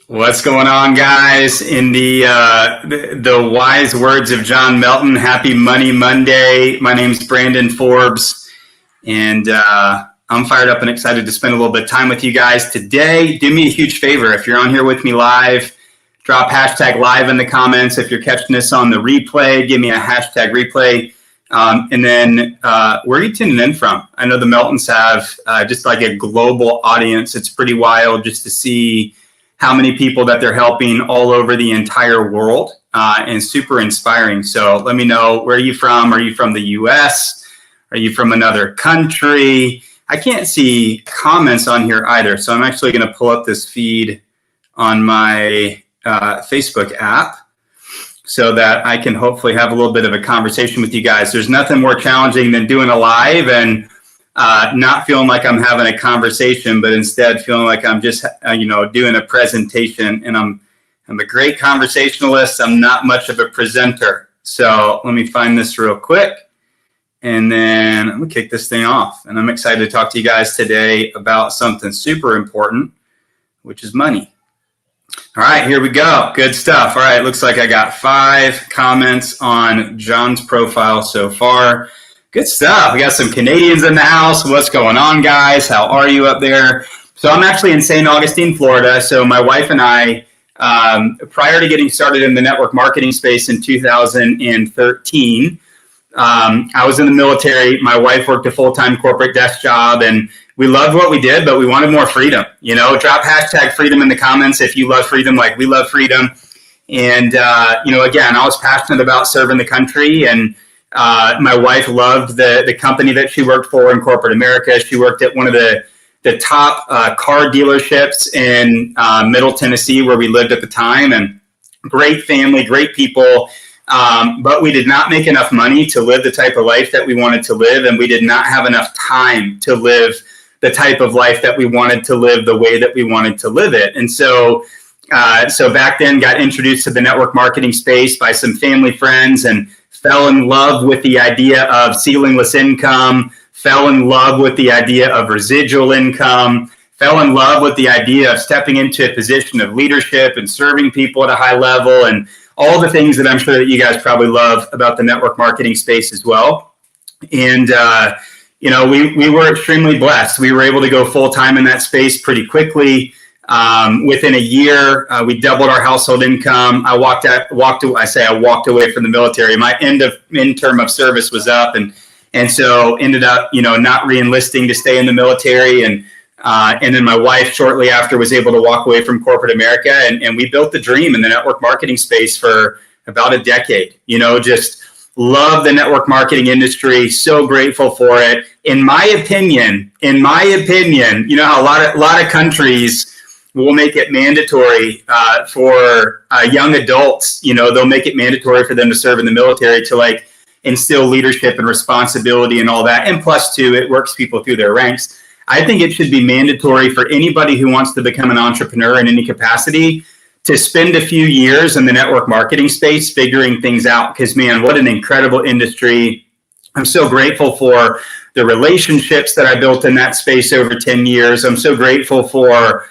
What's going on, guys? In the wise words of John Melton, happy Money Monday. My name's Brandon Forbes, and I'm fired up and excited to spend a little bit of time with you guys today. Do me a huge favor. If you're on here with me live, drop hashtag live in the comments. If you're catching this on the replay, give me a hashtag replay. And then where are you tuning in from? I know the Meltons have just like a global audience. It's pretty wild just to see how many people that they're helping all over the entire world, and super inspiring. So let me know, where are you from? Are you from the US? Are you from another country? I can't see comments on here either. So I'm actually going to pull up this feed on my Facebook app so that I can hopefully have a little bit of a conversation with you guys. There's nothing more challenging than doing a live and not feeling like I'm having a conversation, but instead feeling like I'm just, doing a presentation. And I'm a great conversationalist. I'm not much of a presenter. So let me find this real quick, and then I'm gonna kick this thing off. And I'm excited to talk to you guys today about something super important, which is money. All right, here we go. Good stuff. All right, looks like I got 5 comments on John's profile so far. Good stuff. We got some Canadians in the house. What's going on, guys? How are you up there? So I'm actually in St. Augustine, Florida. So my wife and I, prior to getting started in the network marketing space in 2013, I was in the military. My wife worked a full-time corporate desk job, and we loved what we did, but we wanted more freedom. Drop hashtag freedom in the comments if you love freedom like we love freedom. And, again, I was passionate about serving the country, and my wife loved the company that she worked for in corporate America. She worked at one of the top car dealerships in Middle Tennessee, where we lived at the time, and great family, great people. But we did not make enough money to live the type of life that we wanted to live, and we did not have enough time to live the type of life that we wanted to live the way that we wanted to live it. And so back then, got introduced to the network marketing space by some family friends, and fell in love with the idea of ceilingless income, fell in love with the idea of residual income, fell in love with the idea of stepping into a position of leadership and serving people at a high level, and all the things that I'm sure that you guys probably love about the network marketing space as well. And, we were extremely blessed. We were able to go full time in that space pretty quickly. Within a year, we doubled our household income. I walked away from the military. My end term of service was up, and so ended up, not re-enlisting to stay in the military. And then my wife shortly after was able to walk away from corporate America, and we built the dream in the network marketing space for about a decade. Just love the network marketing industry. So grateful for it. In my opinion, how a lot of countries will make it mandatory for young adults. They'll make it mandatory for them to serve in the military to instill leadership and responsibility and all that. And plus, too, it works people through their ranks. I think it should be mandatory for anybody who wants to become an entrepreneur in any capacity to spend a few years in the network marketing space figuring things out. Because, man, what an incredible industry. I'm so grateful for the relationships that I built in that space over 10 years. I'm so grateful for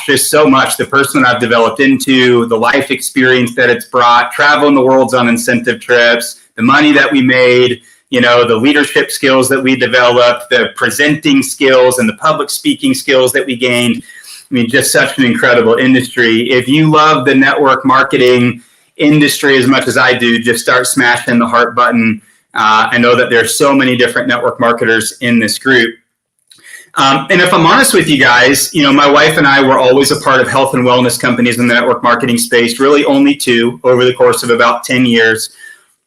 just so much. The person that I've developed into, the life experience that it's brought, traveling the world's on incentive trips, the money that we made, the leadership skills that we developed, the presenting skills and the public speaking skills that we gained. I mean, just such an incredible industry. If you love the network marketing industry as much as I do, just start smashing the heart button. I know that there's so many different network marketers in this group. And if I'm honest with you guys, my wife and I were always a part of health and wellness companies in the network marketing space, really only 2 over the course of about 10 years.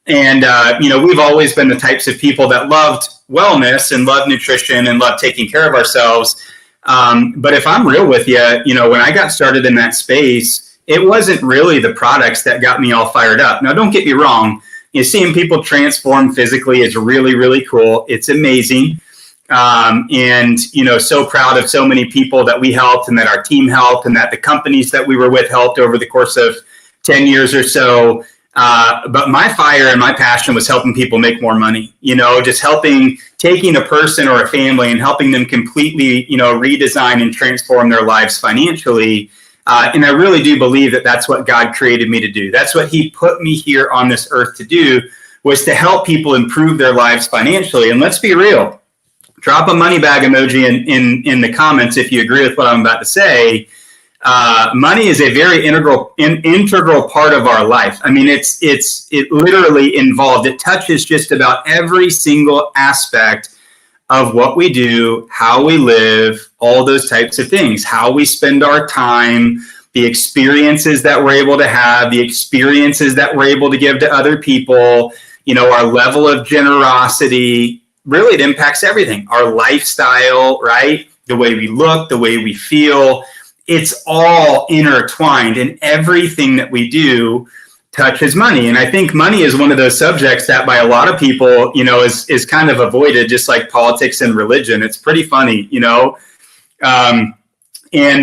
And, we've always been the types of people that loved wellness and loved nutrition and loved taking care of ourselves. But if I'm real with you, when I got started in that space, it wasn't really the products that got me all fired up. Now, don't get me wrong. Seeing people transform physically is really, really cool. It's amazing. And, so proud of so many people that we helped and that our team helped and that the companies that we were with helped over the course of 10 years or so. But my fire and my passion was helping people make more money, just taking a person or a family and helping them completely, redesign and transform their lives financially. And I really do believe that that's what God created me to do. That's what he put me here on this earth to do, was to help people improve their lives financially. And let's be real. Drop a money bag emoji in the comments if you agree with what I'm about to say. Money is a very integral part of our life. I mean, it literally involved. It touches just about every single aspect of what we do, how we live, all those types of things, how we spend our time, the experiences that we're able to have, the experiences that we're able to give to other people, our level of generosity. Really, it impacts everything. Our lifestyle, right? The way we look, the way we feel. It's all intertwined, and everything that we do touches money. And I think money is one of those subjects that by a lot of people, is kind of avoided, just like politics and religion. It's pretty funny, and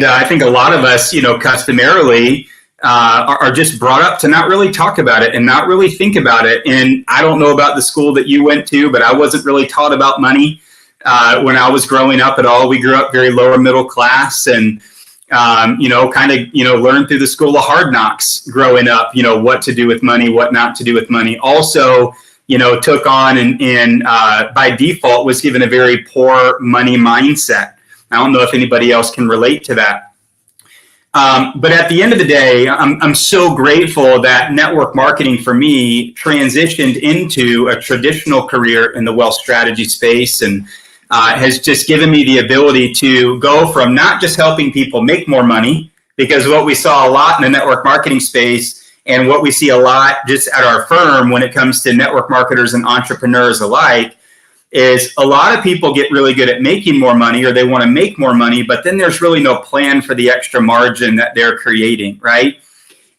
I think a lot of us, customarily are just brought up to not really talk about it and not really think about it. And I don't know about the school that you went to, but I wasn't really taught about money when I was growing up at all. We grew up very lower middle class, and learned through the school of hard knocks growing up, what to do with money, what not to do with money. Also, took on and by default was given a very poor money mindset. I don't know if anybody else can relate to that. But at the end of the day, I'm so grateful that network marketing for me transitioned into a traditional career in the wealth strategy space, and has just given me the ability to go from not just helping people make more money, because what we saw a lot in the network marketing space and what we see a lot just at our firm when it comes to network marketers and entrepreneurs alike is a lot of people get really good at making more money, or they want to make more money, but then there's really no plan for the extra margin that they're creating, right?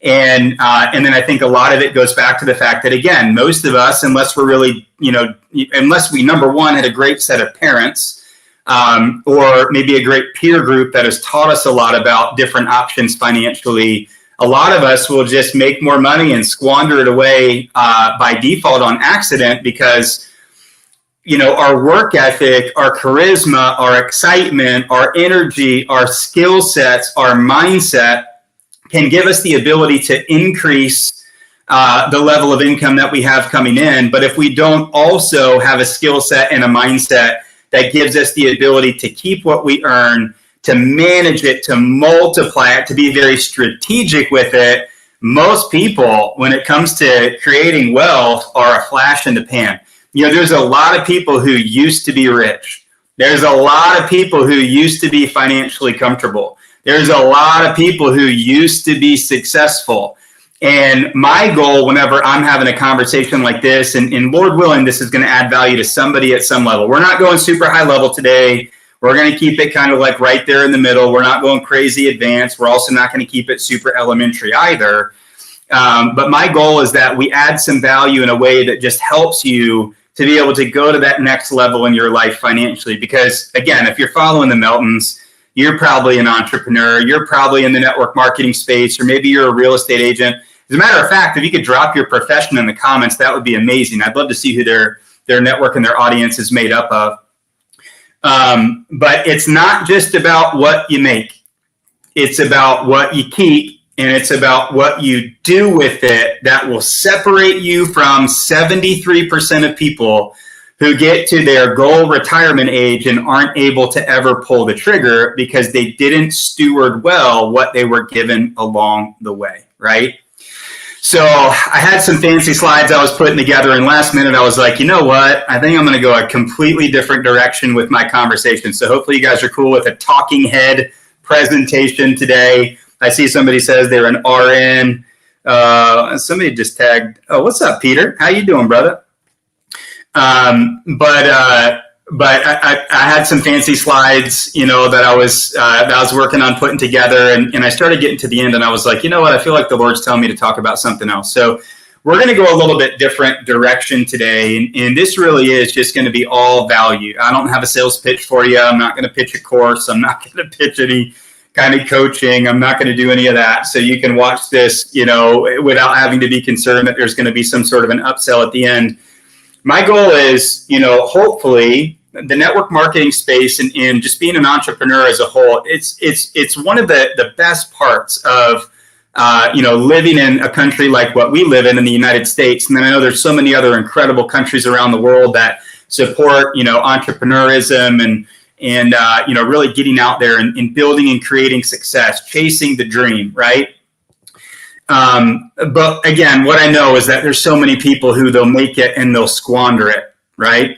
And then I think a lot of it goes back to the fact that, again, most of us, unless we're really, unless we, number one, had a great set of parents, or maybe a great peer group that has taught us a lot about different options financially, a lot of us will just make more money and squander it away by default on accident, because our work ethic, our charisma, our excitement, our energy, our skill sets, our mindset can give us the ability to increase the level of income that we have coming in. But if we don't also have a skill set and a mindset that gives us the ability to keep what we earn, to manage it, to multiply it, to be very strategic with it, most people, when it comes to creating wealth, are a flash in the pan. There's a lot of people who used to be rich. There's a lot of people who used to be financially comfortable. There's a lot of people who used to be successful. And my goal, whenever I'm having a conversation like this, and Lord willing, this is going to add value to somebody at some level. We're not going super high level today. We're going to keep it kind of like right there in the middle. We're not going crazy advanced. We're also not going to keep it super elementary either. But my goal is that we add some value in a way that just helps you to be able to go to that next level in your life financially. Because again, if you're following the Meltons, you're probably an entrepreneur, you're probably in the network marketing space, or maybe you're a real estate agent. As a matter of fact, if you could drop your profession in the comments, that would be amazing. I'd love to see who their network and their audience is made up of. But it's not just about what you make. It's about what you keep, and it's about what you do with it that will separate you from 73% of people who get to their goal retirement age and aren't able to ever pull the trigger because they didn't steward well what they were given along the way, right? So I had some fancy slides I was putting together, and last minute I was like, you know what? I think I'm going to go a completely different direction with my conversation. So hopefully you guys are cool with a talking head presentation today. I see somebody says they're an RN. Somebody just tagged, oh, what's up, Peter? How you doing, brother? But I had some fancy slides, that I was working on putting together, and I started getting to the end, and I was like, you know what? I feel like the Lord's telling me to talk about something else. So we're going to go a little bit different direction today, and this really is just going to be all value. I don't have a sales pitch for you. I'm not going to pitch a course. I'm not going to pitch any kind of coaching. I'm not going to do any of that. So you can watch this, without having to be concerned that there's going to be some sort of an upsell at the end. My goal is, hopefully, the network marketing space and just being an entrepreneur as a whole, it's one of the best parts of living in a country like what we live in the United States. And then I know there's so many other incredible countries around the world that support, entrepreneurism and really getting out there and building and creating success, chasing the dream, right? But again, what I know is that there's so many people who they'll make it and they'll squander it, right?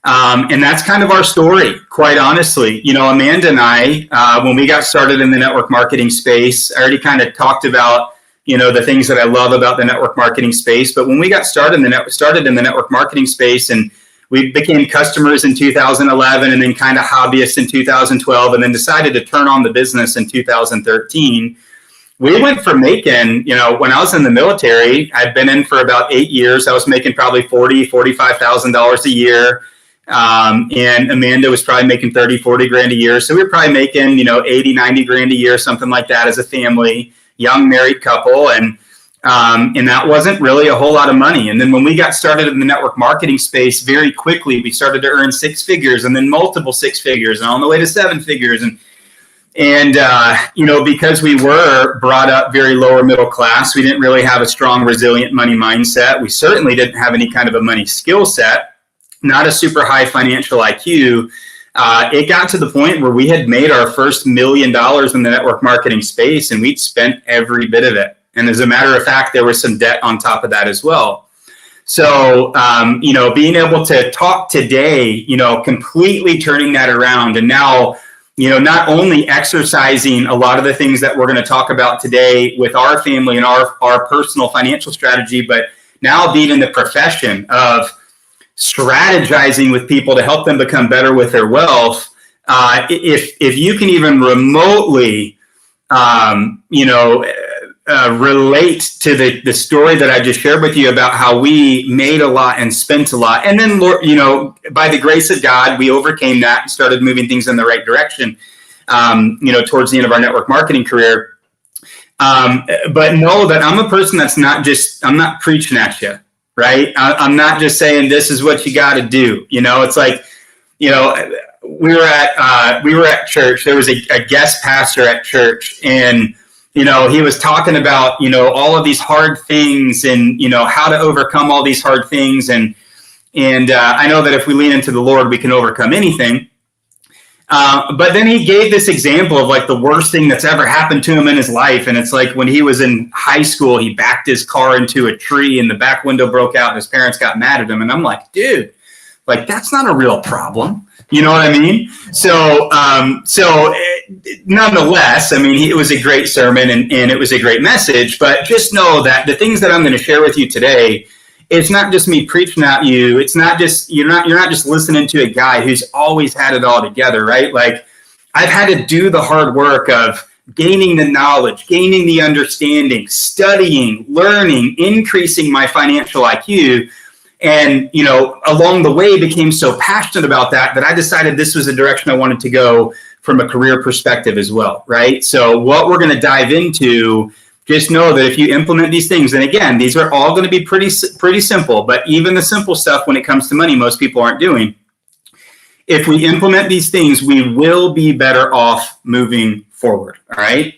And that's kind of our story, quite honestly. Amanda and I, when we got started in the network marketing space, I already kind of talked about, the things that I love about the network marketing space. But when we got started in the network marketing space, and we became customers in 2011 and then kind of hobbyists in 2012, and then decided to turn on the business in 2013. We went from making, when I was in the military, I'd been in for about 8 years. I was making probably $45,000 a year. And Amanda was probably making 30, 40 grand a year. So we were probably making, 80, 90 grand a year, something like that as a family, young married couple. And that wasn't really a whole lot of money. And then when we got started in the network marketing space, very quickly, we started to earn 6 figures and then multiple 6 figures and on the way to 7 figures. And because we were brought up very lower middle class, we didn't really have a strong, resilient money mindset. We certainly didn't have any kind of a money skill set, not a super high financial IQ. It got to the point where we had made our first $1 million in the network marketing space, and we'd spent every bit of it. And as a matter of fact, there was some debt on top of that as well. So, being able to talk today, completely turning that around, and now, not only exercising a lot of the things that we're going to talk about today with our family and our personal financial strategy, but now being in the profession of strategizing with people to help them become better with their wealth. If you can even remotely, relate to the story that I just shared with you about how we made a lot and spent a lot. And then, by the grace of God, we overcame that and started moving things in the right direction, towards the end of our network marketing career. But know that I'm a person that's I'm not preaching at you, right? I'm not just saying this is what you got to do. It's like, we were at church. There was a guest pastor at church, and he was talking about, all of these hard things and, how to overcome all these hard things. And I know that if we lean into the Lord, we can overcome anything. But then he gave this example of like the worst thing that's ever happened to him in his life. And it's like when he was in high school, he backed his car into a tree and the back window broke out and his parents got mad at him. And I'm like, dude, like, that's not a real problem. You know what I mean? So nonetheless, it was a great sermon and it was a great message, but just know that the things that I'm going to share with you today, it's not just me preaching at you. It's not just, you're not just listening to a guy who's always had it all together, right? Like, I've had to do the hard work of gaining the knowledge, gaining the understanding, studying, learning, increasing my financial IQ. And, along the way became so passionate about that I decided this was the direction I wanted to go from a career perspective as well, right? So what we're going to dive into, just know that if you implement these things, and again, these are all going to be pretty simple, but even the simple stuff when it comes to money, most people aren't doing. If we implement these things, we will be better off moving forward, all right?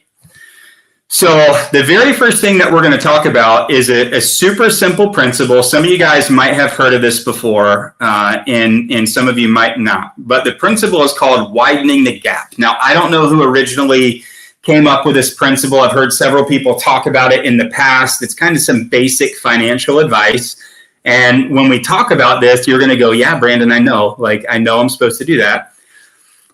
So the very first thing that we're going to talk about is a super simple principle. Some of you guys might have heard of this before, and some of you might not. But the principle is called widening the gap. Now, I don't know who originally came up with this principle. I've heard several people talk about it in the past. It's kind of some basic financial advice. And when we talk about this, you're going to go, yeah, Brandon, I know. Like, I know I'm supposed to do that.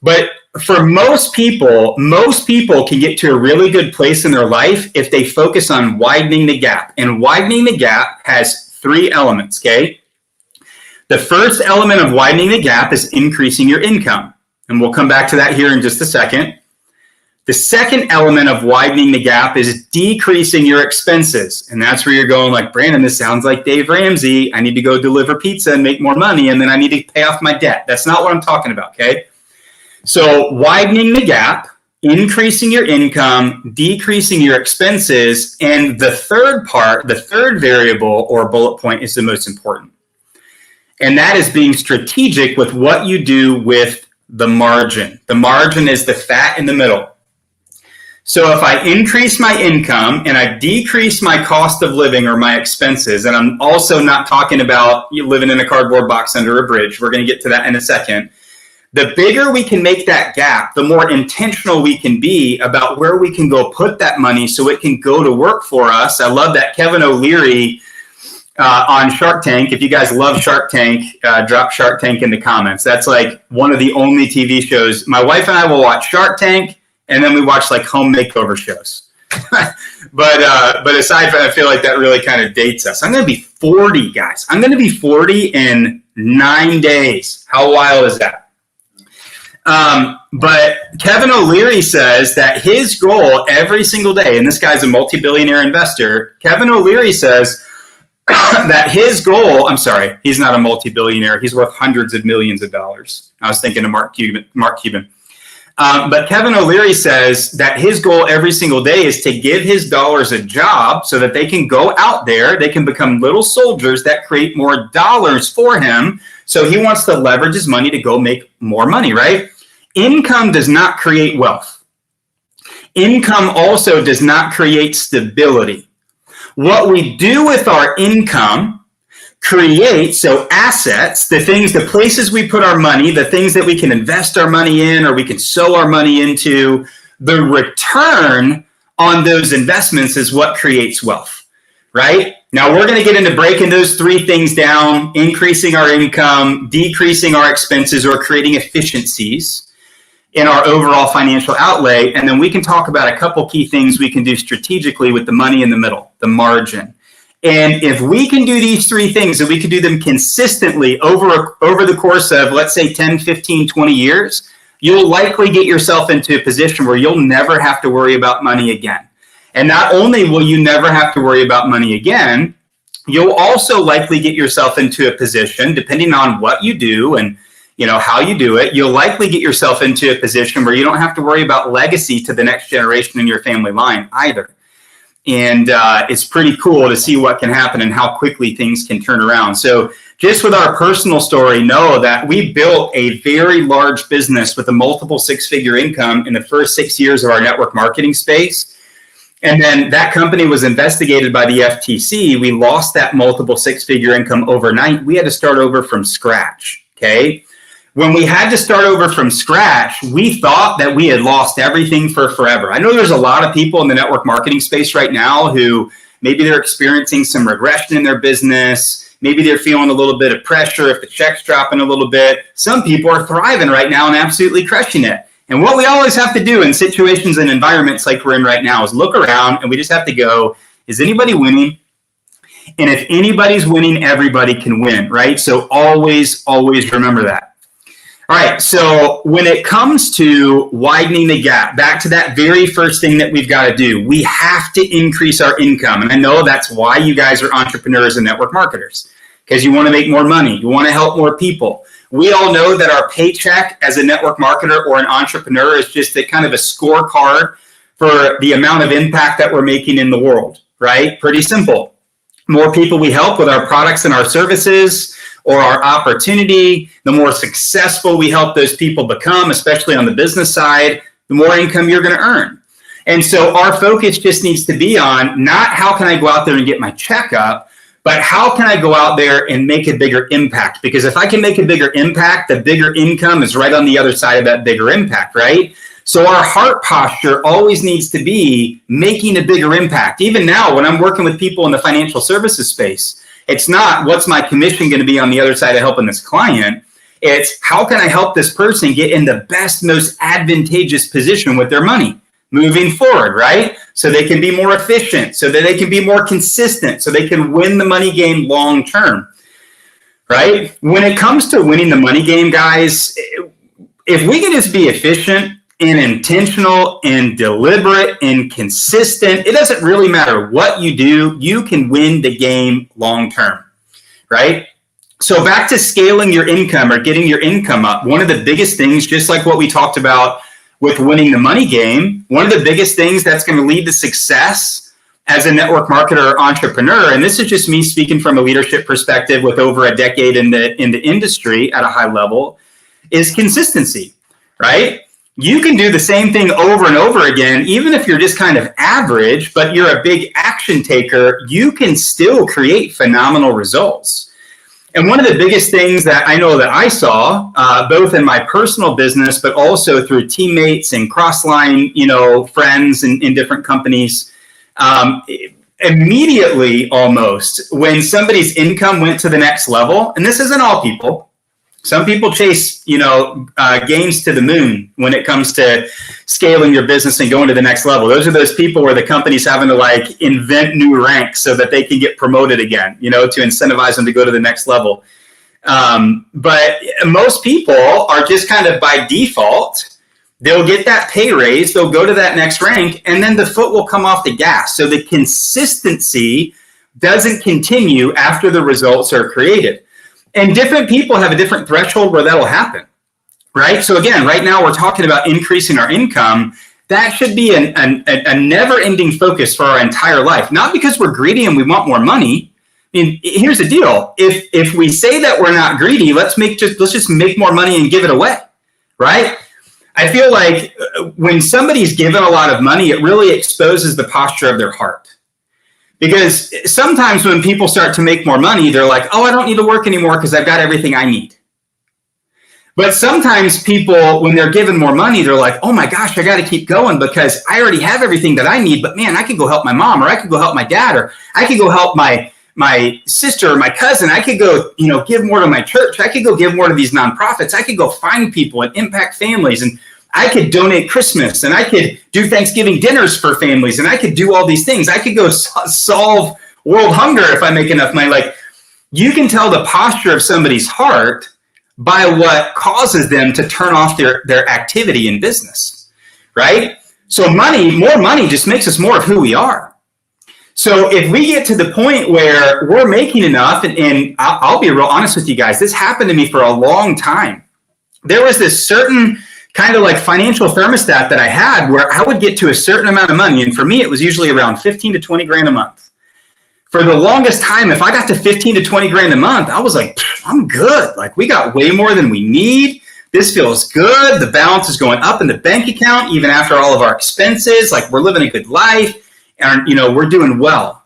But for most people can get to a really good place in their life if they focus on widening the gap. And widening the gap has 3 elements, okay? The first element of widening the gap is increasing your income. And we'll come back to that here in just a second. The second element of widening the gap is decreasing your expenses. And that's where you're going like, Brandon, this sounds like Dave Ramsey. I need to go deliver pizza and make more money, and then I need to pay off my debt. That's not what I'm talking about, okay? So widening the gap, increasing your income, decreasing your expenses, and the third variable or bullet point is the most important. And that is being strategic with what you do with the margin. The margin is the fat in the middle. So if I increase my income and I decrease my cost of living or my expenses, and I'm also not talking about you living in a cardboard box under a bridge. We're going to get to that in a second. The bigger we can make that gap, the more intentional we can be about where we can go put that money so it can go to work for us. I love that Kevin O'Leary on Shark Tank. If you guys love Shark Tank, drop Shark Tank in the comments. That's like one of the only TV shows. My wife and I will watch Shark Tank, and then we watch like home makeover shows. but aside from that, I feel like that really kind of dates us. I'm going to be 40, guys. I'm going to be 40 in 9 days. How wild is that? But Kevin O'Leary says that his goal every single day, and this guy's a multi-billionaire investor, Kevin O'Leary says that his goal, I'm sorry, he's not a multi-billionaire. He's worth hundreds of millions of dollars. I was thinking of Mark Cuban. But Kevin O'Leary says that his goal every single day is to give his dollars a job so that they can go out there, they can become little soldiers that create more dollars for him. So he wants to leverage his money to go make more money, right? Income does not create wealth. Income also does not create stability. What we do with our income creates, so assets, the places we put our money, the things that we can invest our money in or we can sow our money into, the return on those investments is what creates wealth, right? Now we're going to get into breaking those three things down, increasing our income, decreasing our expenses, or creating efficiencies in our overall financial outlay. And then we can talk about a couple key things we can do strategically with the money in the middle, the margin. And if we can do these three things, and we can do them consistently over the course of, let's say, 10, 15, 20 years, you'll likely get yourself into a position where you'll never have to worry about money again. And not only will you never have to worry about money again, you'll also likely get yourself into a position, depending on what you do and how you do it, you'll likely get yourself into a position where you don't have to worry about legacy to the next generation in your family line either. And it's pretty cool to see what can happen and how quickly things can turn around. So just with our personal story, know that we built a very large business with a multiple six-figure income in the first 6 years of our network marketing space. And then that company was investigated by the FTC. We lost that multiple six-figure income overnight. We had to start over from scratch, okay? When we had to start over from scratch, we thought that we had lost everything for forever. I know there's a lot of people in the network marketing space right now who maybe they're experiencing some regression in their business. Maybe they're feeling a little bit of pressure if the check's dropping a little bit. Some people are thriving right now and absolutely crushing it. And what we always have to do in situations and environments like we're in right now is look around and we just have to go, is anybody winning? And if anybody's winning, everybody can win, right? So always remember that. All right, so when it comes to widening the gap, back to that very first thing that we've got to do, we have to increase our income. And I know that's why you guys are entrepreneurs and network marketers, because you want to make more money. You want to help more people. We all know that our paycheck as a network marketer or an entrepreneur is just a kind of a scorecard for the amount of impact that we're making in the world, right? Pretty simple. More people we help with our products and our services or our opportunity, the more successful we help those people become, especially on the business side, the more income you're going to earn. And so our focus just needs to be on not how can I go out there and get my check up, but how can I go out there and make a bigger impact? Because if I can make a bigger impact, the bigger income is right on the other side of that bigger impact, right? So our heart posture always needs to be making a bigger impact. Even now, when I'm working with people in the financial services space, it's not what's my commission going to be on the other side of helping this client. It's how can I help this person get in the best, most advantageous position with their money moving forward, right? So they can be more efficient, so that they can be more consistent, so they can win the money game long term, right? When it comes to winning the money game, guys, if we can just be efficient and intentional and deliberate and consistent, it doesn't really matter what you do, you can win the game long term, right? So back to scaling your income or getting your income up, one of the biggest things, just like what we talked about with winning the money game, one of the biggest things that's going to lead to success as a network marketer or entrepreneur, and this is just me speaking from a leadership perspective with over a decade in the industry at a high level, is consistency, right? You can do the same thing over and over again, even if you're just kind of average, but you're a big action taker, you can still create phenomenal results. And one of the biggest things that I know that I saw, both in my personal business, but also through teammates and cross-line, friends in different companies, immediately almost when somebody's income went to the next level, and this isn't all people, some people chase, gains to the moon when it comes to scaling your business and going to the next level. Those are those people where the company's having to invent new ranks so that they can get promoted again, to incentivize them to go to the next level. But most people are just kind of by default, they'll get that pay raise, they'll go to that next rank, and then the foot will come off the gas. So the consistency doesn't continue after the results are created. And different people have a different threshold where that'll happen, right? So again, right now we're talking about increasing our income. That should be a never-ending focus for our entire life. Not because we're greedy and we want more money. I mean, here's the deal. If we say that we're not greedy, let's just make more money and give it away, right? I feel like when somebody's given a lot of money, it really exposes the posture of their heart. Because sometimes when people start to make more money, they're like, oh, I don't need to work anymore because I've got everything I need. But sometimes people, when they're given more money, they're like, oh my gosh, I got to keep going because I already have everything that I need. But man, I could go help my mom, or I could go help my dad, or I could go help my sister or my cousin. I could go, give more to my church. I could go give more to these nonprofits. I could go find people and impact families, and I could donate Christmas, and I could do Thanksgiving dinners for families, and I could do all these things. I could go solve world hunger if I make enough money. You can tell the posture of somebody's heart by what causes them to turn off their activity in business, right? So more money just makes us more of who we are. So if we get to the point where we're making enough, and I'll be real honest with you guys, this happened to me for a long time. There was this certain kind of financial thermostat that I had where I would get to a certain amount of money. And for me, it was usually around 15 to 20 grand a month. For the longest time, if I got to 15 to 20 grand a month, I was like, I'm good. We got way more than we need. This feels good. The balance is going up in the bank account, even after all of our expenses. We're living a good life and, we're doing well.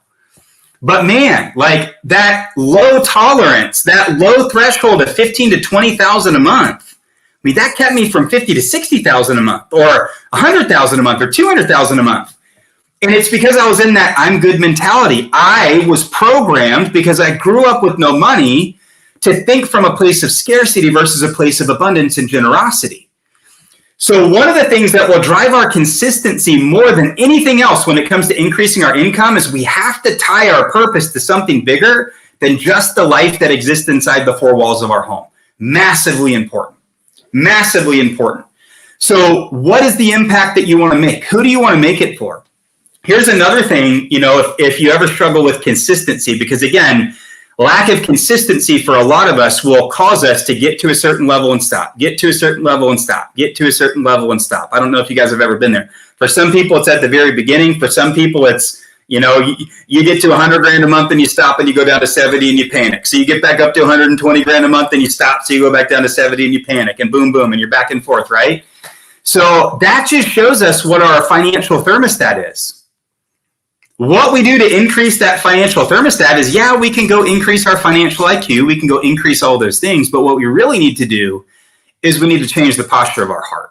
But man, that low tolerance, that low threshold of 15 to 20,000 a month, that kept me from 50 to 60,000 a month, or 100,000 a month, or 200,000 a month. And it's because I was in that I'm good mentality. I was programmed, because I grew up with no money, to think from a place of scarcity versus a place of abundance and generosity. So one of the things that will drive our consistency more than anything else when it comes to increasing our income is we have to tie our purpose to something bigger than just the life that exists inside the four walls of our home. Massively important. Massively important. So what is the impact that you want to make? Who do you want to make it for? Here's another thing, if you ever struggle with consistency, because again, lack of consistency for a lot of us will cause us to get to a certain level and stop, get to a certain level and stop, get to a certain level and stop. I don't know if you guys have ever been there. For some people, it's at the very beginning. For some people, it's, you get to 100 grand a month and you stop and you go down to 70 and you panic. So you get back up to 120 grand a month and you stop. So you go back down to 70 and you panic, and boom, boom, and you're back and forth, right? So that just shows us what our financial thermostat is. What we do to increase that financial thermostat is, we can go increase our financial IQ. We can go increase all those things. But what we really need to do is we need to change the posture of our heart.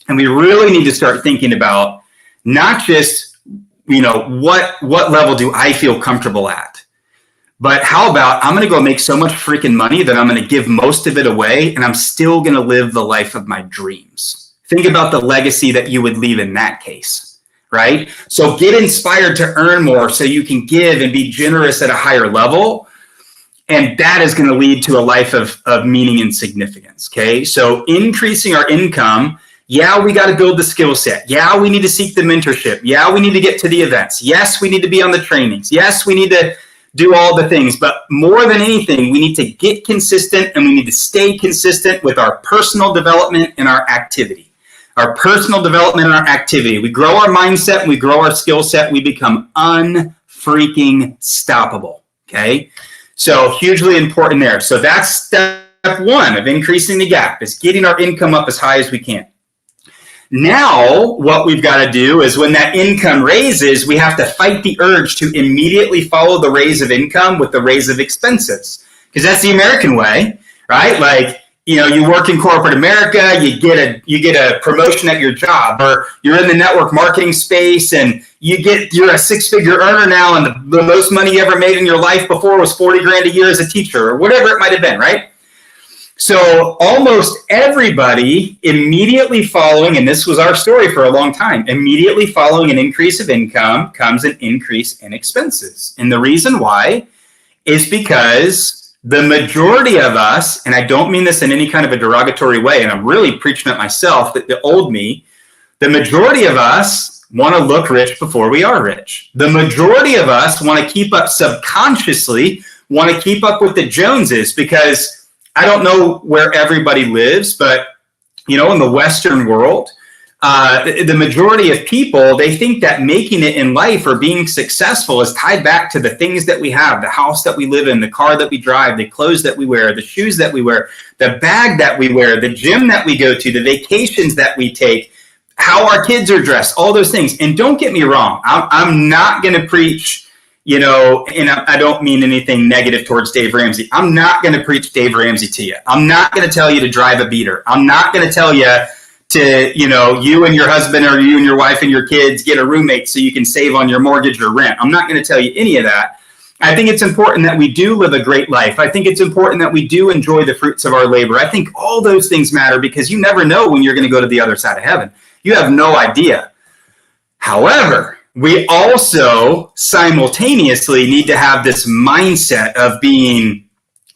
And we really need to start thinking about not just what level do I feel comfortable at? But how about I'm going to go make so much freaking money that I'm going to give most of it away, and I'm still going to live the life of my dreams. Think about the legacy that you would leave in that case, right? So get inspired to earn more so you can give and be generous at a higher level. And that is going to lead to a life of meaning and significance, okay? So increasing our income, we got to build the skill set. We need to seek the mentorship. We need to get to the events. Yes, we need to be on the trainings. Yes, we need to do all the things. But more than anything, we need to get consistent, and we need to stay consistent with our personal development and our activity. our personal development and our activity. We grow our mindset and we grow our skill set. We become unfreaking stoppable. Okay. So hugely important there. So that's step one of increasing the gap, is getting our income up as high as we can. Now, what we've got to do is when that income raises, we have to fight the urge to immediately follow the raise of income with the raise of expenses. Because that's the American way, right? Like, you know, you work in corporate America, you get a promotion at your job, or you're in the network marketing space and you're a six-figure earner now, and the most money you ever made in your life before was 40 grand a year as a teacher, or whatever it might have been, right? So almost everybody immediately following, and this was our story for a long time, immediately following an increase of income comes an increase in expenses. And the reason why is because the majority of us, and I don't mean this in any kind of a derogatory way, and I'm really preaching at myself, that the old me, the majority of us want to look rich before we are rich. The majority of us want to keep up subconsciously, want to keep up with the Joneses, because I don't know where everybody lives, but, you know, in the Western world, the majority of people, they think that making it in life or being successful is tied back to the things that we have, the house that we live in, the car that we drive, the clothes that we wear, the shoes that we wear, the bag that we wear, the gym that we go to, the vacations that we take, how our kids are dressed, all those things. And don't get me wrong, I'm not going to preach, you know, and I don't mean anything negative towards Dave Ramsey. I'm not going to preach Dave Ramsey to you. I'm not going to tell you to drive a beater. I'm not going to tell you to, you know, you and your husband or you and your wife and your kids get a roommate so you can save on your mortgage or rent. I'm not going to tell you any of that. I think it's important that we do live a great life. I think it's important that we do enjoy the fruits of our labor. I think all those things matter, because you never know when you're going to go to the other side of heaven. You have no idea. However, we also simultaneously need to have this mindset of being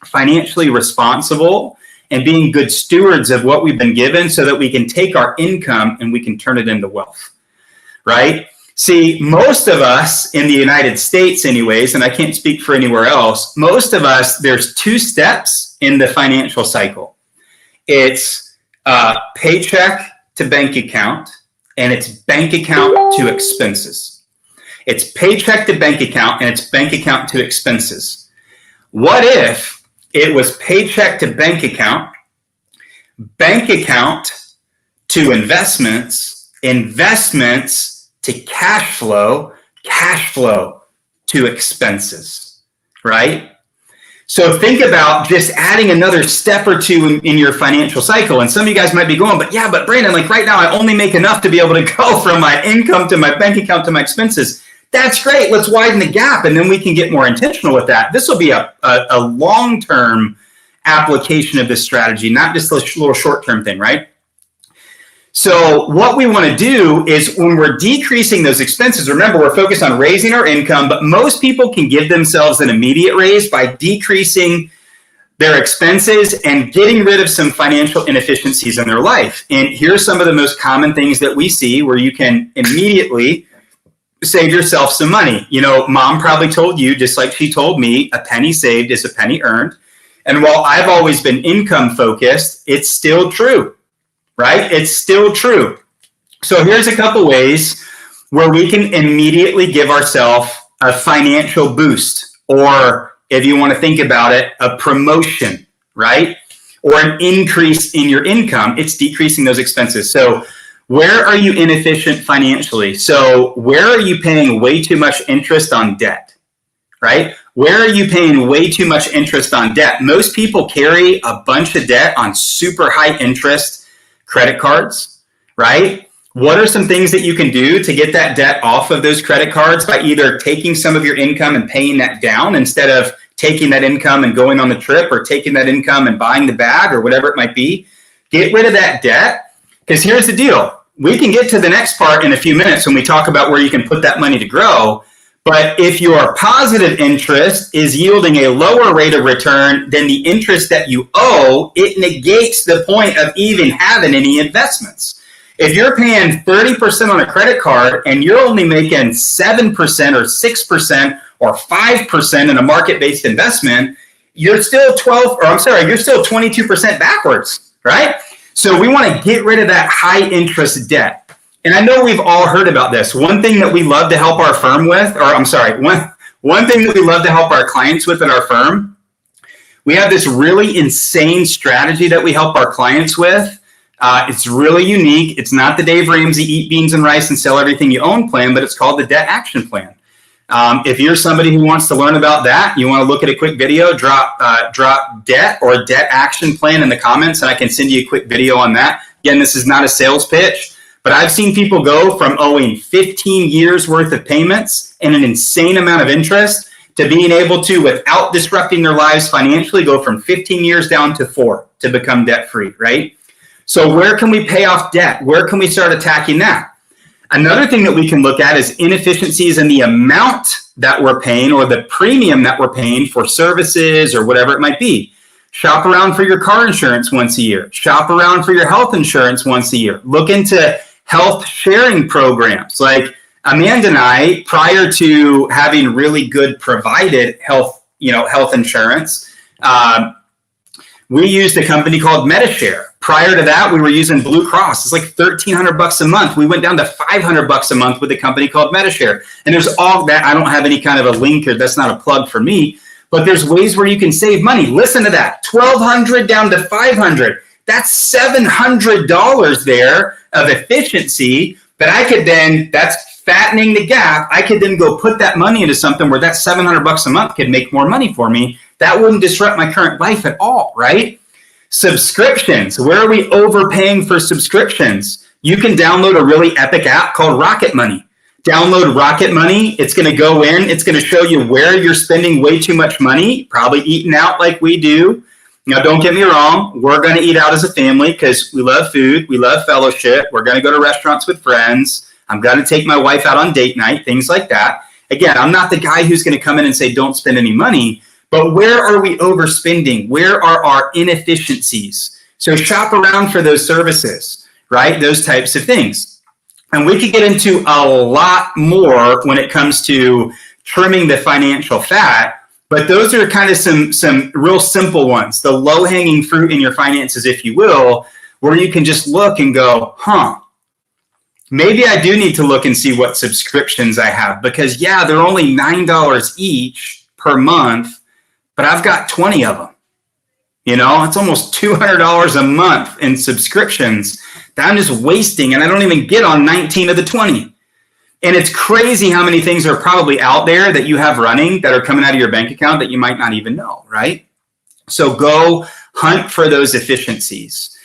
financially responsible and being good stewards of what we've been given, so that we can take our income and we can turn it into wealth, right? See, most of us in the United States anyways, and I can't speak for anywhere else, most of us, there's two steps in the financial cycle. It's paycheck to bank account, and it's bank account to expenses. It's paycheck to bank account, and it's bank account to expenses. What if it was paycheck to bank account to investments, investments to cash flow to expenses, right? So think about just adding another step or two in your financial cycle. And some of you guys might be going, but Brandon, like right now I only make enough to be able to go from my income to my bank account to my expenses. That's great. Let's widen the gap, and then we can get more intentional with that. This will be a long-term application of this strategy, not just a little short-term thing, right? So what we want to do is, when we're decreasing those expenses, remember, we're focused on raising our income, but most people can give themselves an immediate raise by decreasing their expenses and getting rid of some financial inefficiencies in their life. And here's some of the most common things that we see where you can immediately save yourself some money. You know, mom probably told you, just like she told me, a penny saved is a penny earned. And while I've always been income focused, it's still true, right? It's still true. So here's a couple ways where we can immediately give ourselves a financial boost, or if you want to think about it, a promotion, right? Or an increase in your income. It's decreasing those expenses. So where are you inefficient financially? So where are you paying way too much interest on debt, right? Where are you paying way too much interest on debt? Most people carry a bunch of debt on super high interest credit cards, right? What are some things that you can do to get that debt off of those credit cards by either taking some of your income and paying that down instead of taking that income and going on the trip, or taking that income and buying the bag or whatever it might be? Get rid of that debt. Because here's the deal. We can get to the next part in a few minutes when we talk about where you can put that money to grow. But if your positive interest is yielding a lower rate of return than the interest that you owe, it negates the point of even having any investments. If you're paying 30% on a credit card and you're only making 7% or 6% or 5% in a market-based investment, you're still 22% backwards, right? So we want to get rid of that high interest debt. And I know we've all heard about this. One thing that we love to help our firm with, or I'm sorry, one thing that we love to help our clients with at our firm, we have this really insane strategy that we help our clients with. It's really unique. It's not the Dave Ramsey eat beans and rice and sell everything you own plan, but it's called the Debt Action Plan. If you're somebody who wants to learn about that, you want to look at a quick video, drop debt or debt action plan in the comments, and I can send you a quick video on that. Again, this is not a sales pitch, but I've seen people go from owing 15 years worth of payments and an insane amount of interest to being able to, without disrupting their lives financially, go from 15 years down to 4 to become debt free, right? So where can we pay off debt? Where can we start attacking that? Another thing that we can look at is inefficiencies in the amount that we're paying or the premium that we're paying for services or whatever it might be. Shop around for your car insurance once a year. Shop around for your health insurance once a year. Look into health sharing programs. Like Amanda and I, prior to having really good provided health insurance, we used a company called MediShare. Prior to that, we were using Blue Cross. It's like $1,300 a month. We went down to $500 a month with a company called MediShare. And there's all that. I don't have any kind of a link, or that's not a plug for me, but there's ways where you can save money. Listen to that. $1,200 down to $500. That's $700 there of efficiency that I could then, that's fattening the gap. I could then go put that money into something where that $700 a month could make more money for me. That wouldn't disrupt my current life at all, right? Subscriptions. Where are we overpaying for subscriptions? You can download a really epic app called Rocket Money. Download Rocket Money. It's going to go in. It's going to show you where you're spending way too much money, probably eating out like we do. Now, don't get me wrong. We're going to eat out as a family because we love food. We love fellowship. We're going to go to restaurants with friends. I'm going to take my wife out on date night, things like that. Again, I'm not the guy who's going to come in and say, don't spend any money. But where are we overspending? Where are our inefficiencies? So shop around for those services, right? Those types of things. And we could get into a lot more when it comes to trimming the financial fat, but those are kind of some real simple ones, the low-hanging fruit in your finances, if you will, where you can just look and go, maybe I do need to look and see what subscriptions I have, because yeah, they're only $9 each per month, but I've got 20 of them. It's almost $200 a month in subscriptions that I'm just wasting, and I don't even get on 19 of the 20. And it's crazy how many things are probably out there that you have running that are coming out of your bank account that you might not even know, right? So go hunt for those efficiencies.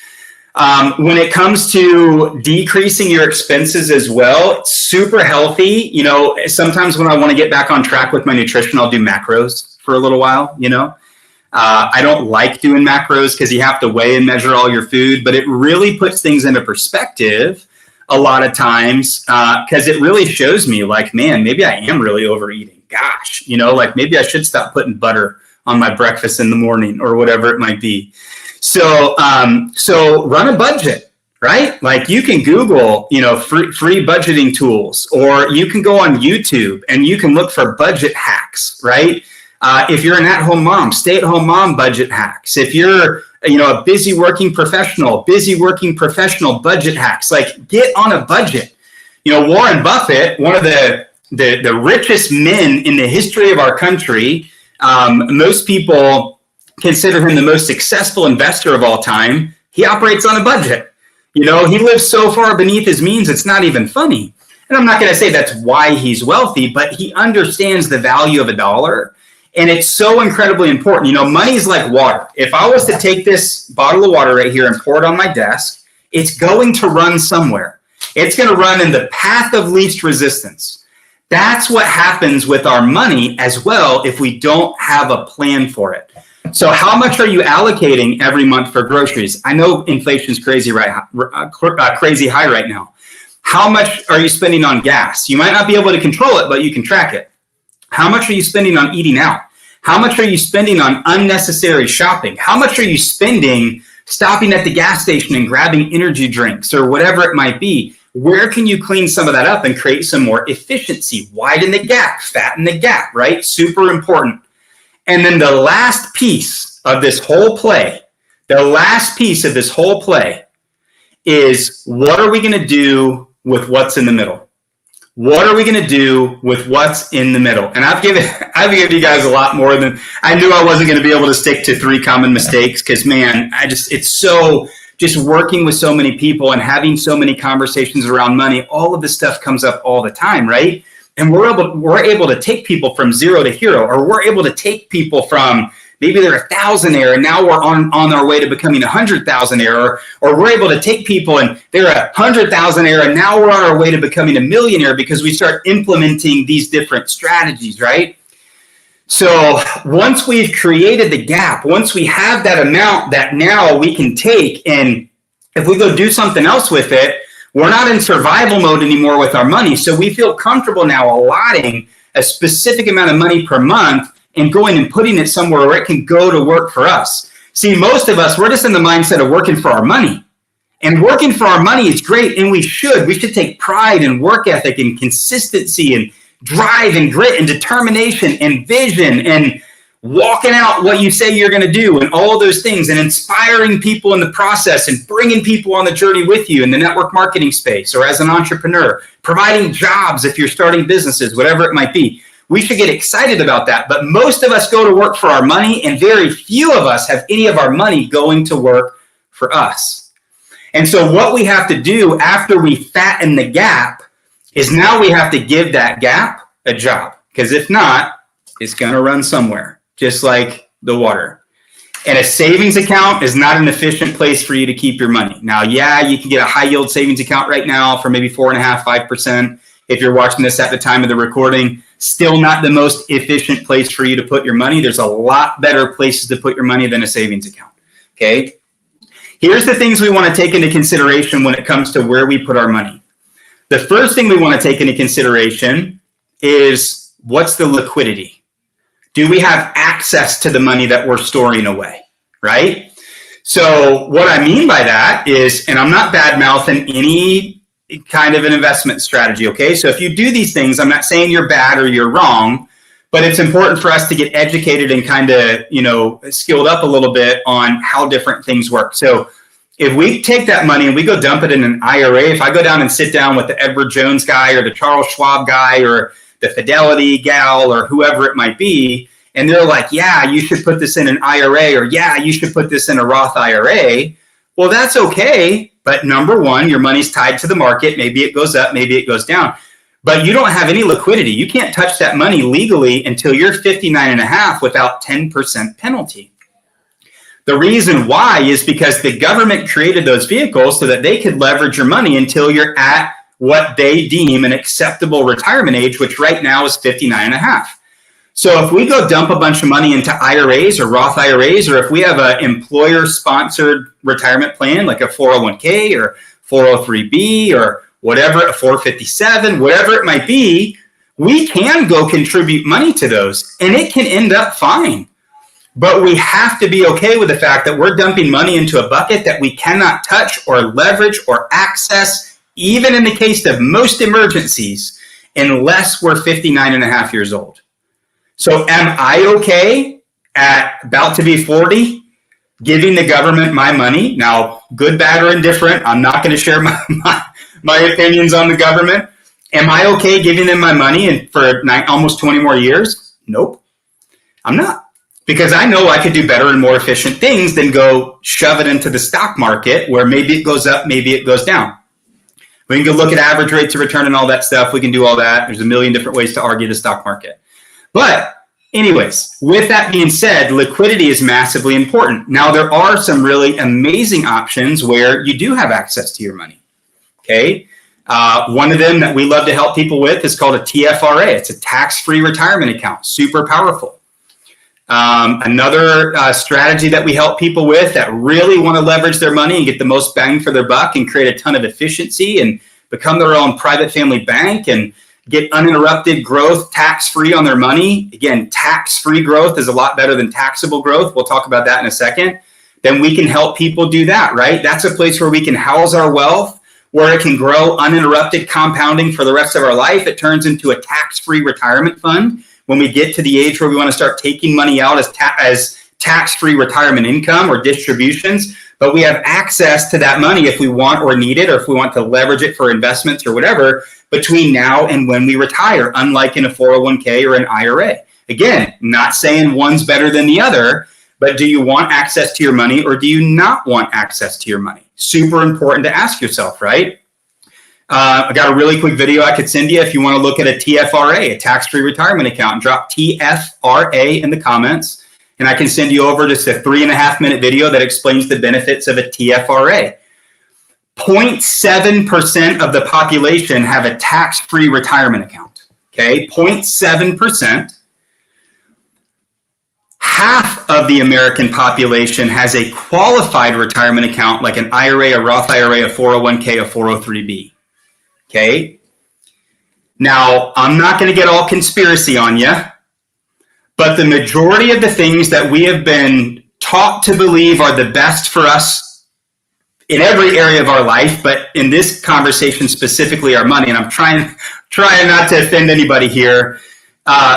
When it comes to decreasing your expenses as well, it's super healthy. Sometimes when I want to get back on track with my nutrition, I'll do macros for a little while, I don't like doing macros because you have to weigh and measure all your food, but it really puts things into perspective a lot of times because it really shows me like, man, maybe I am really overeating. Gosh, maybe I should stop putting butter on my breakfast in the morning or whatever it might be. So run a budget, right? Like you can Google, free budgeting tools, or you can go on YouTube and you can look for budget hacks, right? If you're an at-home mom, stay-at-home mom budget hacks. If you're, a busy working professional budget hacks. Like get on a budget. Warren Buffett, one of the richest men in the history of our country, most people consider him the most successful investor of all time. He operates on a budget. He lives so far beneath his means, it's not even funny. And I'm not going to say that's why he's wealthy, but he understands the value of a dollar. And it's so incredibly important. Money's like water. If I was to take this bottle of water right here and pour it on my desk, it's going to run somewhere. It's going to run in the path of least resistance. That's what happens with our money as well if we don't have a plan for it. So how much are you allocating every month for groceries? I know inflation's crazy high right now. How much are you spending on gas? You might not be able to control it, but you can track it. How much are you spending on eating out? How much are you spending on unnecessary shopping? How much are you spending stopping at the gas station and grabbing energy drinks or whatever it might be? Where can you clean some of that up and create some more efficiency? Widen the gap, fatten the gap, right? Super important. And then the last piece of this whole play is what are we going to do with what's in the middle? What are we going to do with what's in the middle? And I've given you guys a lot more than I knew. I wasn't going to be able to stick to 3 common mistakes because, man, it's so just working with so many people and having so many conversations around money. All of this stuff comes up all the time, right? And we're able to take people from 0 to hero, or we're able to take people from maybe they're 1,000-aire and now we're on our way to becoming 100,000-aire, or we're able to take people and they're 100,000-aire and now we're on our way to becoming $1 millionaire because we start implementing these different strategies, right? So once we've created the gap, once we have that amount that now we can take, and if we go do something else with it, we're not in survival mode anymore with our money. So we feel comfortable now allotting a specific amount of money per month and going and putting it somewhere where it can go to work for us. See, most of us, we're just in the mindset of working for our money. And working for our money is great, and we should. We should take pride in work ethic and consistency and drive and grit and determination and vision and walking out what you say you're going to do and all those things, and inspiring people in the process and bringing people on the journey with you in the network marketing space or as an entrepreneur, providing jobs if you're starting businesses, whatever it might be. We should get excited about that. But most of us go to work for our money, and very few of us have any of our money going to work for us. And so what we have to do after we fatten the gap is now we have to give that gap a job, because if not, it's going to run somewhere, just like the water. And a savings account is not an efficient place for you to keep your money. Now, yeah, you can get a high yield savings account right now for maybe 4.5%, 5%. If you're watching this at the time of the recording, still not the most efficient place for you to put your money. There's a lot better places to put your money than a savings account. Okay. Here's the things we want to take into consideration when it comes to where we put our money. The first thing we want to take into consideration is, what's the liquidity? Do we have access to the money that we're storing away, right? So what I mean by that is, and I'm not bad-mouthing any kind of an investment strategy, okay? So if you do these things, I'm not saying you're bad or you're wrong, but it's important for us to get educated and kind of, skilled up a little bit on how different things work. So if we take that money and we go dump it in an IRA, if I go down and sit down with the Edward Jones guy or the Charles Schwab guy or the Fidelity gal or whoever it might be, and they're like, yeah, you should put this in an IRA, or yeah, you should put this in a Roth IRA. Well, that's okay. But number one, your money's tied to the market. Maybe it goes up, maybe it goes down. But you don't have any liquidity. You can't touch that money legally until you're 59.5 without 10% penalty. The reason why is because the government created those vehicles so that they could leverage your money until you're at what they deem an acceptable retirement age, which right now is 59.5. So if we go dump a bunch of money into IRAs or Roth IRAs, or if we have an employer-sponsored retirement plan like a 401k or 403b or whatever, a 457, whatever it might be, we can go contribute money to those, and it can end up fine. But we have to be okay with the fact that we're dumping money into a bucket that we cannot touch or leverage or access, even in the case of most emergencies, unless we're 59.5 years old. So am I okay at about to be 40, giving the government my money? Now, good, bad, or indifferent, I'm not going to share my opinions on the government. Am I okay giving them my money for almost 20 more years? Nope, I'm not. Because I know I could do better and more efficient things than go shove it into the stock market where maybe it goes up, maybe it goes down. We can go look at average rates of return and all that stuff. We can do all that. There's a million different ways to argue the stock market. But anyways, with that being said, liquidity is massively important. Now, there are some really amazing options where you do have access to your money. Okay. One of them that we love to help people with is called a TFRA. It's a tax-free retirement account. Super powerful. Another strategy that we help people with that really want to leverage their money and get the most bang for their buck and create a ton of efficiency and become their own private family bank and get uninterrupted growth tax-free on their money. Again, tax-free growth is a lot better than taxable growth. We'll talk about that in a second. Then we can help people do that, right? That's a place where we can house our wealth, where it can grow uninterrupted compounding for the rest of our life. It turns into a tax-free retirement fund when we get to the age where we want to start taking money out as tax-free retirement income or distributions. but we have access to that money if we want or need it, or if we want to leverage it for investments or whatever between now and when we retire, unlike in a 401k or an IRA. Again, not saying one's better than the other, but do you want access to your money or do you not want access to your money? Super important to ask yourself, right? I got a really quick video I could send you if you want to look at a TFRA, a tax-free retirement account. Drop TFRA in the comments, and I can send you over just a 3.5-minute video that explains the benefits of a TFRA. 0.7% of the population have a tax-free retirement account, okay? 0.7%. Half of the American population has a qualified retirement account like an IRA, a Roth IRA, a 401k, a 403b. Okay. Now, I'm not going to get all conspiracy on you, but the majority of the things that we have been taught to believe are the best for us in every area of our life, but in this conversation specifically our money, and I'm trying not to offend anybody here.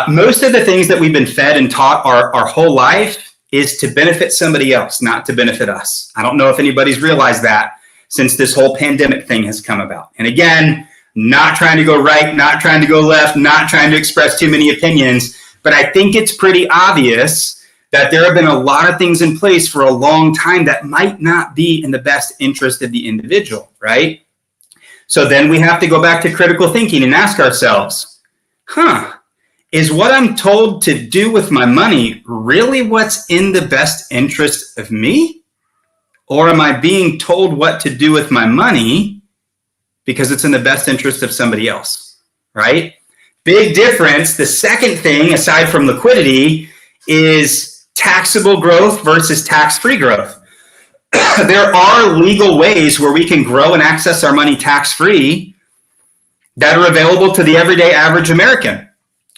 Most of the things that we've been fed and taught our whole life is to benefit somebody else, not to benefit us. I don't know if anybody's realized that since this whole pandemic thing has come about. And again, not trying to go right, not trying to go left, not trying to express too many opinions, but I think it's pretty obvious that there have been a lot of things in place for a long time that might not be in the best interest of the individual, right? So then we have to go back to critical thinking and ask ourselves, is what I'm told to do with my money really what's in the best interest of me? Or am I being told what to do with my money because it's in the best interest of somebody else, right? Big difference. The second thing, aside from liquidity, is taxable growth versus tax-free growth. There are legal ways where we can grow and access our money tax-free that are available to the everyday average American.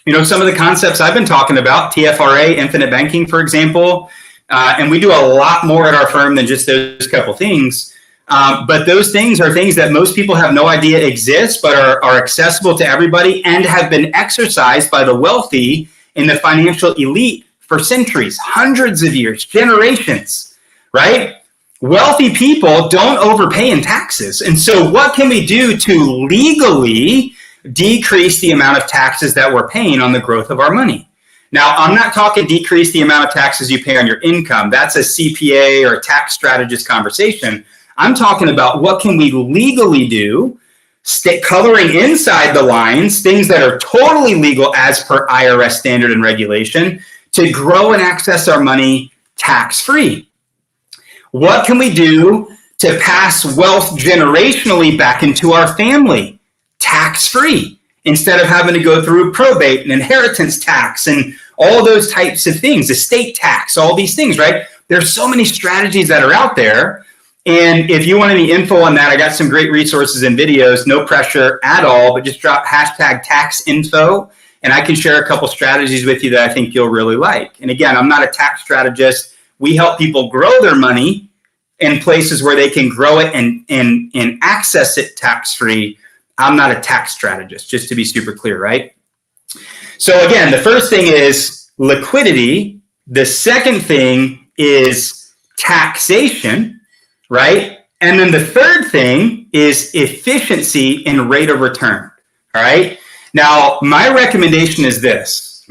You know, some of the concepts I've been talking about, TFRA, infinite banking, for example, and we do a lot more at our firm than just those couple things. But those things are things that most people have no idea exist, but are accessible to everybody and have been exercised by the wealthy in the financial elite for centuries, hundreds of years, generations, right? Wealthy people don't overpay in taxes. And so what can we do to legally decrease the amount of taxes that we're paying on the growth of our money? Now, I'm not talking decrease the amount of taxes you pay on your income. That's a CPA or a tax strategist conversation. I'm talking about what can we legally do, coloring inside the lines, things that are totally legal as per IRS standard and regulation to grow and access our money tax-free. What can we do to pass wealth generationally back into our family tax-free? Instead of having to go through probate and inheritance tax and all those types of things, estate tax, all these things, right? There's so many strategies that are out there. And if you want any info on that, I got some great resources and videos, no pressure at all, but just drop #taxinfo and I can share a couple strategies with you that I think you'll really like. And again, I'm not a tax strategist. We help people grow their money in places where they can grow it and access it tax-free. I'm not a tax strategist, just to be super clear, right? So again, the first thing is liquidity. The second thing is taxation, right? And then the third thing is efficiency and rate of return, all right? Now, my recommendation is this.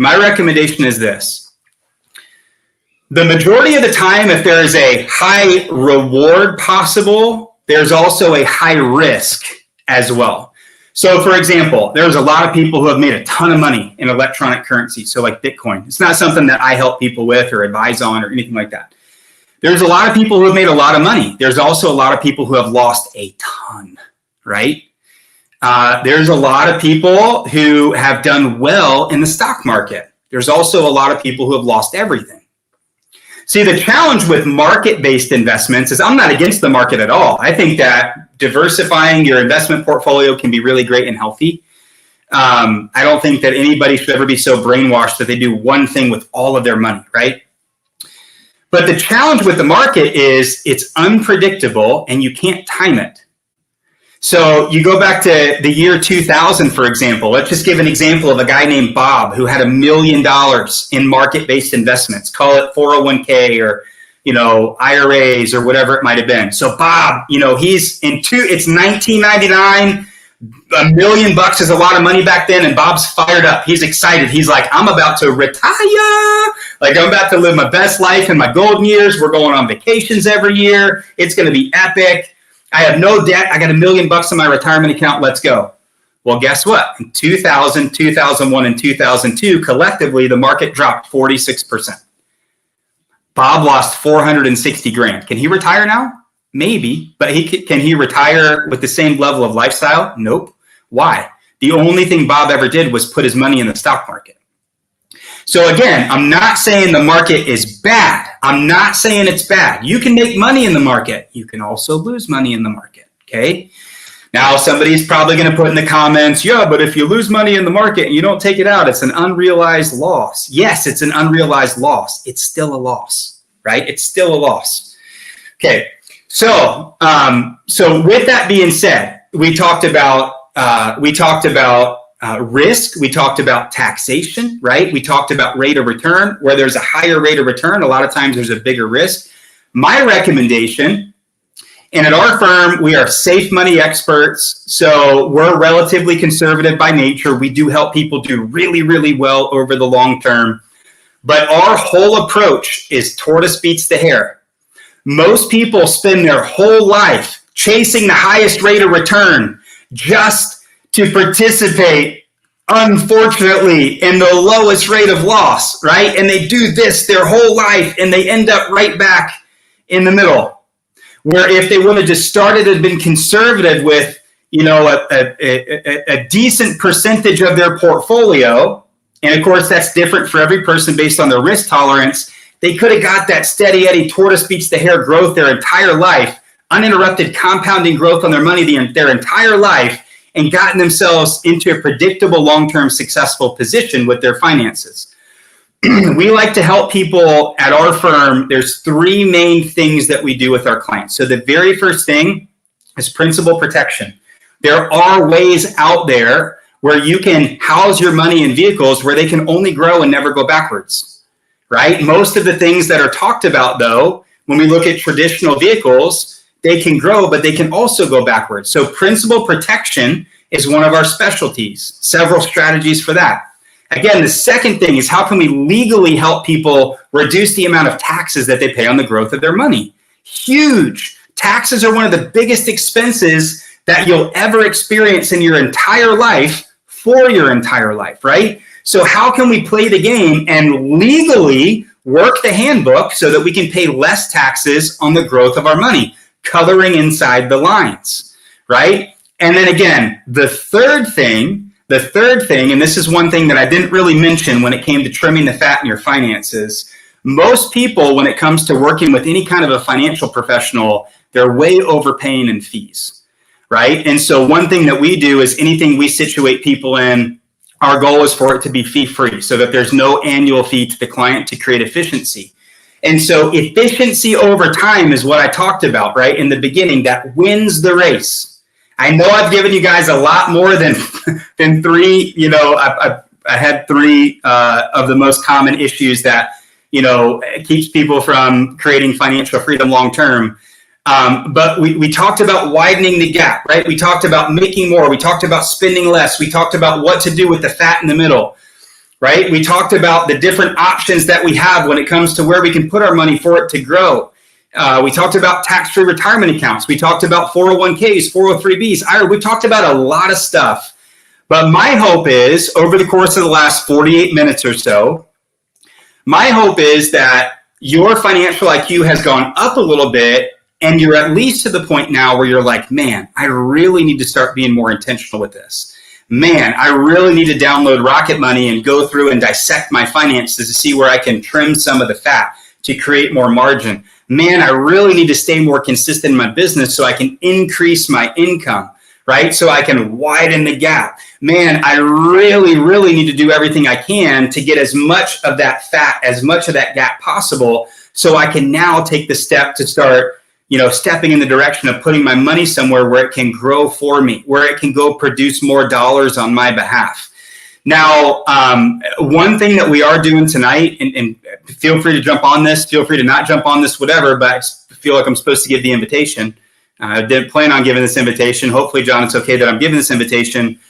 The majority of the time, if there is a high reward possible, there's also a high risk as well. So for example, there's a lot of people who have made a ton of money in electronic currency. So like Bitcoin, it's not something that I help people with or advise on or anything like that. There's a lot of people who have made a lot of money. There's also a lot of people who have lost a ton, right? There's a lot of people who have done well in the stock market. There's also a lot of people who have lost everything. See, the challenge with market-based investments is I'm not against the market at all. I think that diversifying your investment portfolio can be really great and healthy. I don't think that anybody should ever be so brainwashed that they do one thing with all of their money, right? But the challenge with the market is it's unpredictable and you can't time it. So you go back to the year 2000, for example. Let's just give an example of a guy named Bob who had $1 million in market-based investments. Call it 401k or IRAs or whatever it might have been. So Bob, he's it's 1999. $1 million is a lot of money back then, and Bob's fired up. He's excited. He's like, I'm about to retire. Like, I'm about to live my best life in my golden years. We're going on vacations every year. It's going to be epic. I have no debt. I got $1 million in my retirement account. Let's go. Well, guess what? In 2000, 2001, and 2002, collectively, the market dropped 46%. Bob lost 460 grand. Can he retire now? Maybe, but can he retire with the same level of lifestyle? Nope. Why? The only thing Bob ever did was put his money in the stock market. So again, I'm not saying the market is bad. I'm not saying it's bad. You can make money in the market. You can also lose money in the market, okay? Now, somebody's probably going to put in the comments, yeah, but if you lose money in the market and you don't take it out, it's an unrealized loss. Yes, it's an unrealized loss. It's still a loss, right? It's still a loss. Okay. So with that being said, we talked about risk. We talked about taxation, right? We talked about rate of return. Where there's a higher rate of return, a lot of times there's a bigger risk. My recommendation, and at our firm, we are safe money experts. So we're relatively conservative by nature. We do help people do really, really well over the long term. But our whole approach is tortoise beats the hare. Most people spend their whole life chasing the highest rate of return just to participate, unfortunately, in the lowest rate of loss, right? And they do this their whole life, and they end up right back in the middle. Where if they would have just started and been conservative with, a decent percentage of their portfolio, and of course that's different for every person based on their risk tolerance, they could have got that steady Eddie tortoise beats the hare growth their entire life, uninterrupted compounding growth on their money their entire life, and gotten themselves into a predictable long-term successful position with their finances. We like to help people at our firm. There's three main things that we do with our clients. So the very first thing is principal protection. There are ways out there where you can house your money in vehicles where they can only grow and never go backwards. Right? Most of the things that are talked about, though, when we look at traditional vehicles, they can grow, but they can also go backwards. So principal protection is one of our specialties, several strategies for that. Again, the second thing is how can we legally help people reduce the amount of taxes that they pay on the growth of their money? Huge. Taxes are one of the biggest expenses that you'll ever experience in your entire life for your entire life, right? So how can we play the game and legally work the handbook so that we can pay less taxes on the growth of our money, coloring inside the lines, right? And then again, the third thing, and this is one thing that I didn't really mention when it came to trimming the fat in your finances. Most people, when it comes to working with any kind of a financial professional, they're way overpaying in fees, right? And so one thing that we do is anything we situate people in, our goal is for it to be fee-free so that there's no annual fee to the client to create efficiency. And so efficiency over time is what I talked about, right? In the beginning, that wins the race. I know I've given you guys a lot more than three, I had three of the most common issues that, keeps people from creating financial freedom long-term. But we talked about widening the gap, right? We talked about making more. We talked about spending less. We talked about what to do with the fat in the middle, right? We talked about the different options that we have when it comes to where we can put our money for it to grow. We talked about tax-free retirement accounts. We talked about 401ks, 403bs. We talked about a lot of stuff. But my hope is, over the course of the last 48 minutes or so, my hope is that your financial IQ has gone up a little bit, and you're at least to the point now where you're like, man, I really need to start being more intentional with this. Man, I really need to download Rocket Money and go through and dissect my finances to see where I can trim some of the fat to create more margin. Man, I really need to stay more consistent in my business so I can increase my income, right? So I can widen the gap. Man, I really, really need to do everything I can to get as much of that fat, as much of that gap possible, so I can now take the step to start stepping in the direction of putting my money somewhere where it can grow for me, where it can go produce more dollars on my behalf. Now, one thing that we are doing tonight, and feel free to jump on this, feel free to not jump on this, whatever, but I feel like I'm supposed to give the invitation. I didn't plan on giving this invitation. Hopefully, John, it's okay that I'm giving this invitation.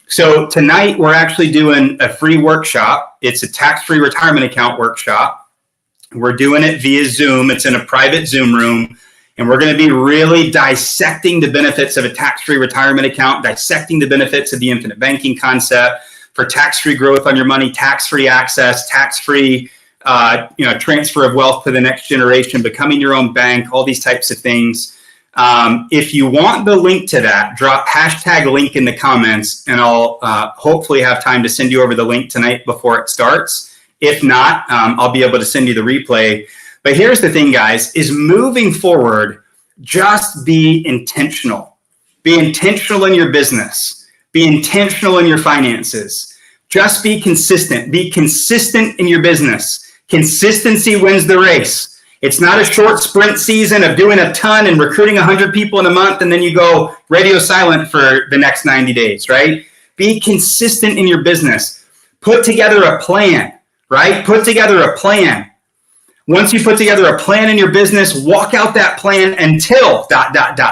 So tonight, we're actually doing a free workshop. It's a tax-free retirement account workshop. We're doing it via Zoom. It's in a private Zoom room. And we're going to be really dissecting the benefits of a tax-free retirement account, dissecting the benefits of the infinite banking concept for tax-free growth on your money, tax-free access, tax-free transfer of wealth to the next generation, becoming your own bank, all these types of things. If you want the link to that, drop #link in the comments, and I'll hopefully have time to send you over the link tonight before it starts. If not, I'll be able to send you the replay. But here's the thing, guys, is moving forward, just be intentional. Be intentional in your business. Be intentional in your finances. Just be consistent. Be consistent in your business. Consistency wins the race. It's not a short sprint season of doing a ton and recruiting 100 people in a month, and then you go radio silent for the next 90 days, right? Be consistent in your business. Put together a plan, right? Put together a plan. Once you put together a plan in your business, walk out that plan until ...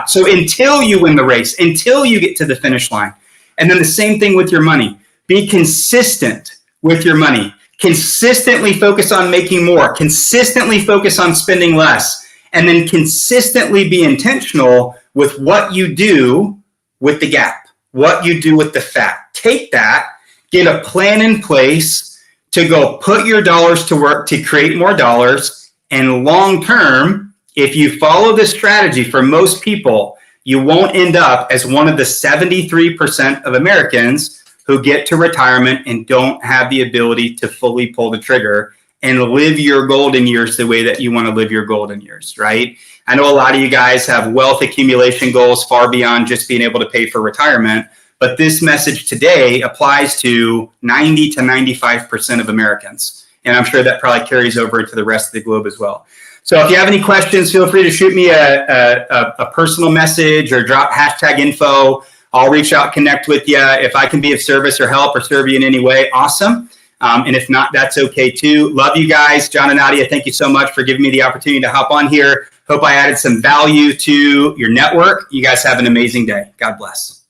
So until you win the race, until you get to the finish line. And then the same thing with your money. Be consistent with your money. Consistently focus on making more. Consistently focus on spending less. And then consistently be intentional with what you do with the gap, what you do with the fat. Take that, get a plan in place to go put your dollars to work to create more dollars. And long term, if you follow this strategy, for most people, you won't end up as one of the 73% of Americans who get to retirement and don't have the ability to fully pull the trigger and live your golden years the way that you want to live your golden years, right? I know a lot of you guys have wealth accumulation goals far beyond just being able to pay for retirement. But this message today applies to 90 to 95% of Americans. And I'm sure that probably carries over to the rest of the globe as well. So if you have any questions, feel free to shoot me a personal message or drop #info. I'll reach out, connect with you. If I can be of service or help or serve you in any way, awesome. And if not, that's okay too. Love you guys. John and Nadia, thank you so much for giving me the opportunity to hop on here. Hope I added some value to your network. You guys have an amazing day. God bless.